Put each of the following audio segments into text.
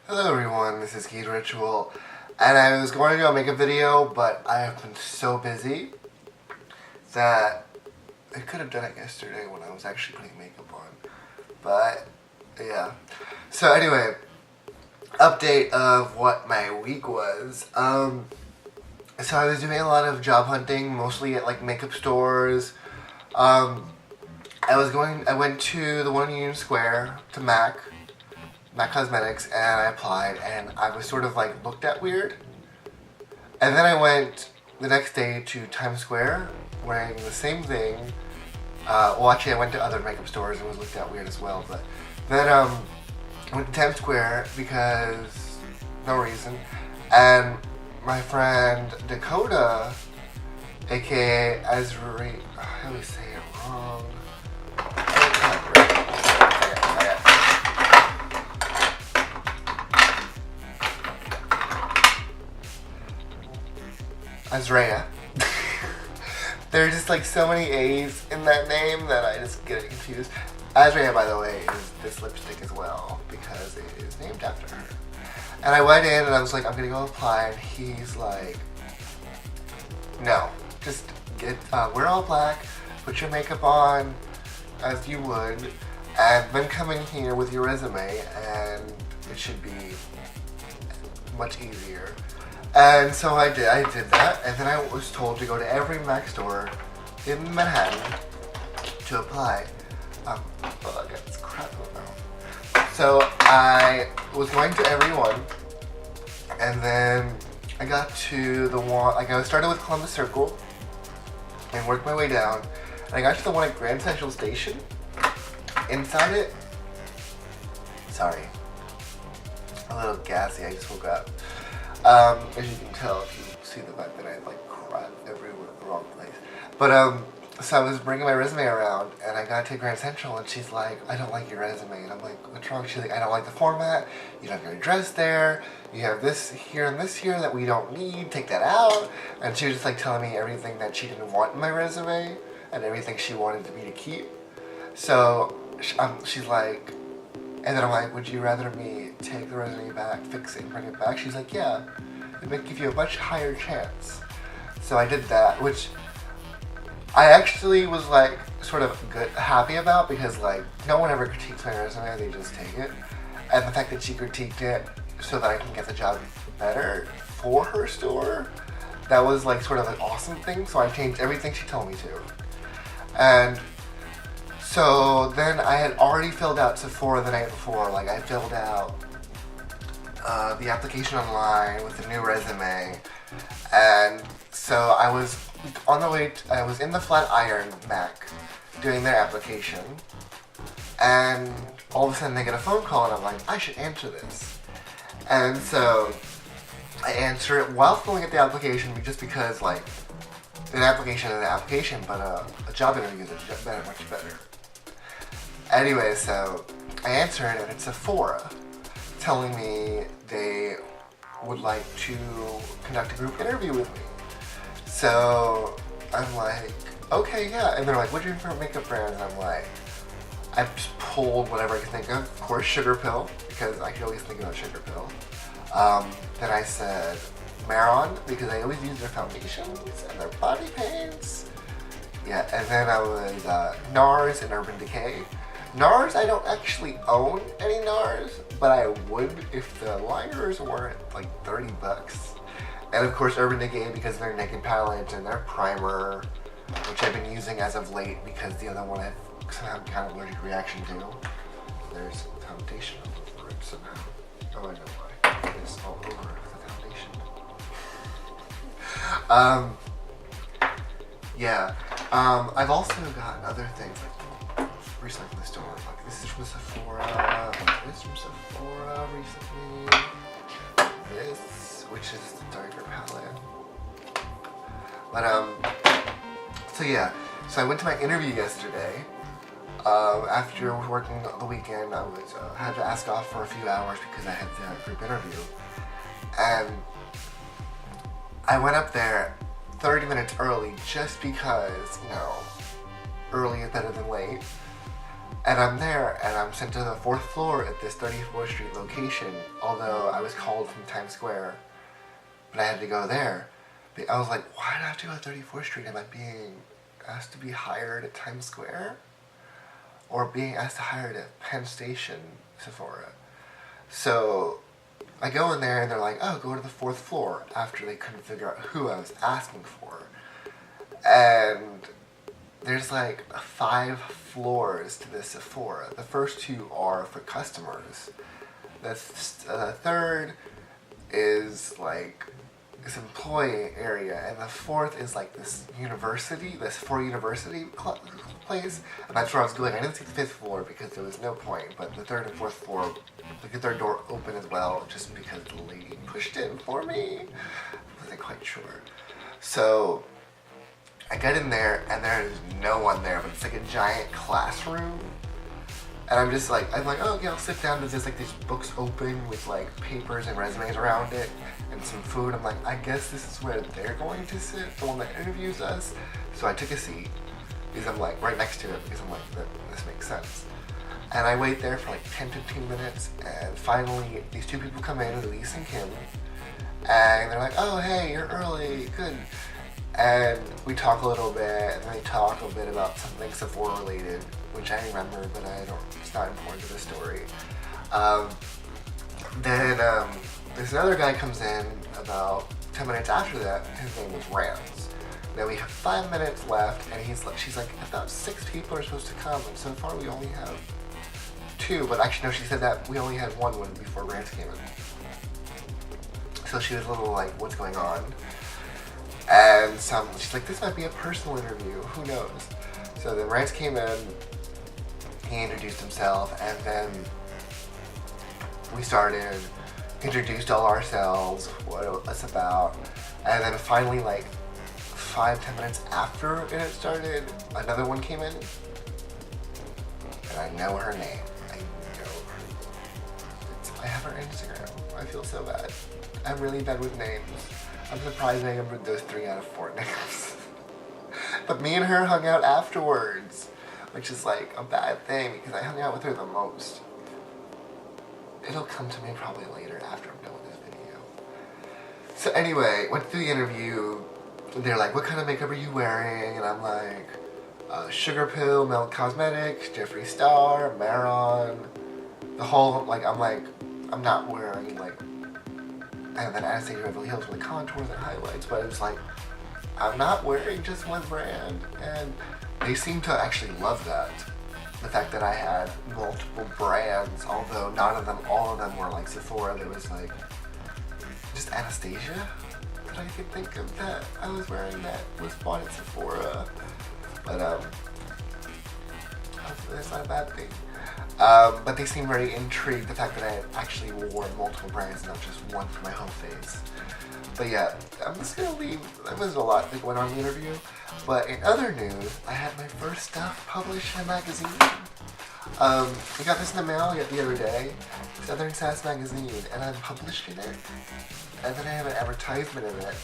Hello everyone, this is Keith Ritual, and I was going to do a makeup video, but I have been so busy that I could have done it yesterday when I was actually putting makeup on, but yeah. So anyway, update of what my week was. So I was doing a lot of job hunting, mostly at like makeup stores. I went to the one in Union Square, to MAC Cosmetics, and I applied, and I was sort of like looked at weird. And then I went the next day to Times Square wearing the same thing. Well, actually I went to other makeup stores and was looked at weird as well, but then I went to Times Square because no reason. And my friend Dakota, aka Azri, I always say it wrong. Azrea. There are just like so many A's in that name that I just get confused. Azrea, by the way, is this lipstick as well because it is named after her. And I went in and I was like, I'm gonna go apply, and he's like, no, just wear all black, put your makeup on as you would, and then come in here with your resume, and it should be much easier. And so I did that, and then I was told to go to every MAC store in Manhattan to apply. Oh, I got this crap in my mouth. So I was going to every one, and then I got to the one, like I started with Columbus Circle, and worked my way down, and I got to the one at Grand Central Station. Inside it, sorry, a little gassy, I just woke up. As you can tell if you see the fact that I have like crap everywhere in the wrong place. But so I was bringing my resume around, and I got to Grand Central, and she's like, I don't like your resume. And I'm like, what's wrong? She's like, I don't like the format. You don't have your address there. You have this here and this here that we don't need. Take that out. And she was just like telling me everything that she didn't want in my resume and everything she wanted me to keep. So she's like, and then I'm like, would you rather me take the resume back, fix it, and bring it back? She's like, yeah, it would give you a much higher chance. So I did that, which I actually was like sort of happy about, because like no one ever critiques my resume, they just take it. And the fact that she critiqued it so that I can get the job better for her store, that was like sort of an awesome thing. So I changed everything she told me to. And so then I had already filled out Sephora the night before. Like I filled out the application online with the new resume, and so I was on the way. I was in the Flatiron MAC doing their application, and all of a sudden they get a phone call, and I'm like, I should answer this. And so I answer it while filling out the application, just because like an application is an application, but a job interview is much better. Anyway, so I answer it, and it's Sephora telling me they would like to conduct a group interview with me. So I'm like, okay, yeah. And they're like, what's your favorite makeup brand? And I'm like, I just pulled whatever I could think of. Of course, Sugar Pill, because I could always think about Sugar Pill. Then I said Maron, because I always use their foundations and their body paints. Yeah, and then I was NARS and Urban Decay. NARS, I don't actually own any NARS, but I would if the liners weren't like $30. And of course Urban Decay, because their Naked Palette and their primer, which I've been using as of late because the other one I somehow kind of allergic reaction to. There's foundation all over it somehow. Oh, I know why. It's all over the foundation. Yeah. I've also gotten other things like recently from the store. Like this is from Sephora. This from Sephora recently. This, which is the darker palette. But so yeah. So I went to my interview yesterday. After working the weekend, I was had to ask off for a few hours because I had the group interview, and I went up there 30 minutes early just because, you know, early is better than late. And I'm there, and I'm sent to the 4th floor at this 34th Street location, although I was called from Times Square, but I had to go there. I was like, why did I have to go to 34th Street? Am I being asked to be hired at Times Square? Or being asked to hire at Penn Station, Sephora? So I go in there, and they're like, oh, go to the 4th floor, after they couldn't figure out who I was asking for. And there's like 5 floors to this Sephora. The first 2 are for customers. The third is like this employee area, and the 4th is like this university, this Sephora university place, and that's where I was going. I didn't see the 5th floor because there was no point, but the 3rd and 4th floor, like the 3rd door open as well, just because the lady pushed it for me. I wasn't quite sure. So I get in there, and there is no one there, but it's like a giant classroom. And I'm like, oh, okay, I'll sit down. There's like these books open with like papers and resumes around it and some food. I'm like, I guess this is where they're going to sit, the one that interviews us. So I took a seat because I'm like right next to it, because I'm like, this makes sense. And I wait there for like 10-15 minutes, and finally these 2 people come in, Elise and Kim, and they're like, oh, hey, you're early, good. And we talk a little bit, and they talk a bit about something Sephora related, which I remember, but it's not important to the story. Then this other guy comes in about 10 minutes after that. His name was Rams. Now we have 5 minutes left, and she's like, about 6 people are supposed to come, and so far we only have 2, but actually no, she said that we only had one before Rams came in. So she was a little like, what's going on? And she's like, this might be a personal interview, who knows? So then Rance came in, he introduced himself, and then we started, introduced all ourselves, what it's about, and then finally, like 5-10 minutes after it had started, another one came in, and I know her name. I have her Instagram. I feel so bad. I'm really bad with names. I'm surprised I remembered those 3 out of 4 names. But me and her hung out afterwards, which is like a bad thing because I hung out with her the most. It'll come to me probably later after I'm done with this video. So anyway, went through the interview. They're like, what kind of makeup are you wearing? And I'm like, Sugar Pill, Milk Cosmetics, Jeffree Star, Maron. The whole, I'm not wearing and then Anastasia Beverly Hills with the contours and highlights, but it's like, I'm not wearing just one brand, and they seem to actually love that. The fact that I had multiple brands, although all of them were like Sephora. There was like, just Anastasia that I could think of that I was wearing that was bought at Sephora, but hopefully that's not a bad thing. But they seem very intrigued, the fact that I actually wore multiple brands, not just one for my whole face. But yeah, I'm just gonna leave. There was a lot that went on in the interview. But in other news, I had my first stuff published in a magazine. I got this in the mail the other day, Southern Sass magazine, and I'm published in it. And then I have an advertisement in it,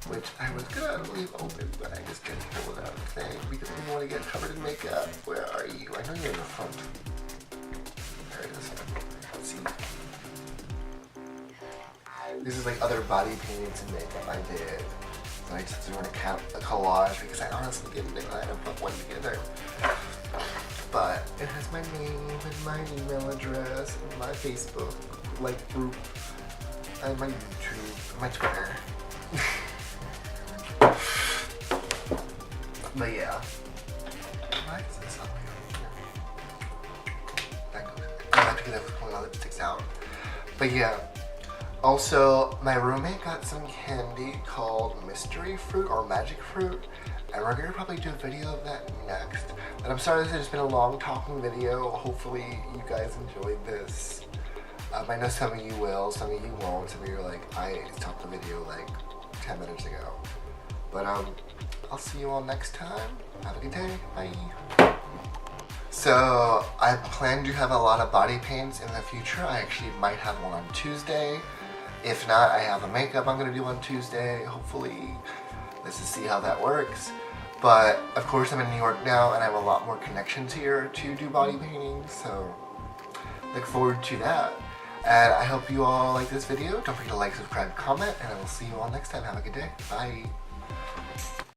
which I was gonna leave open, but I just couldn't pull it out of the thing because I didn't want to get covered in makeup. Where are you? I know you're in the front. There it is. Let's see. This is like other body paints and makeup I did. So I just doing a collage because I honestly didn't know how to put one together. But it has my name and my email address and my Facebook group and my YouTube, my Twitter. But yeah. Why is this all here? I have to get that pulling all the lipsticks out. But yeah. Also, my roommate got some candy called Mystery Fruit or Magic Fruit, and we're gonna probably do a video of that next. And I'm sorry this has been a long talking video. Hopefully you guys enjoyed this. I know some of you will, some of you won't. Some of you are like, I stopped the video like 10 minutes ago. But I'll see you all next time. Have a good day. Bye. So I plan to have a lot of body paints in the future. I actually might have one on Tuesday. If not, I have a makeup I'm gonna do on Tuesday. Hopefully, let's just see how that works. But of course I'm in New York now and I have a lot more connections here to do body painting, so look forward to that. And I hope you all like this video. Don't forget to like, subscribe, comment, and I will see you all next time. Have a good day. Bye.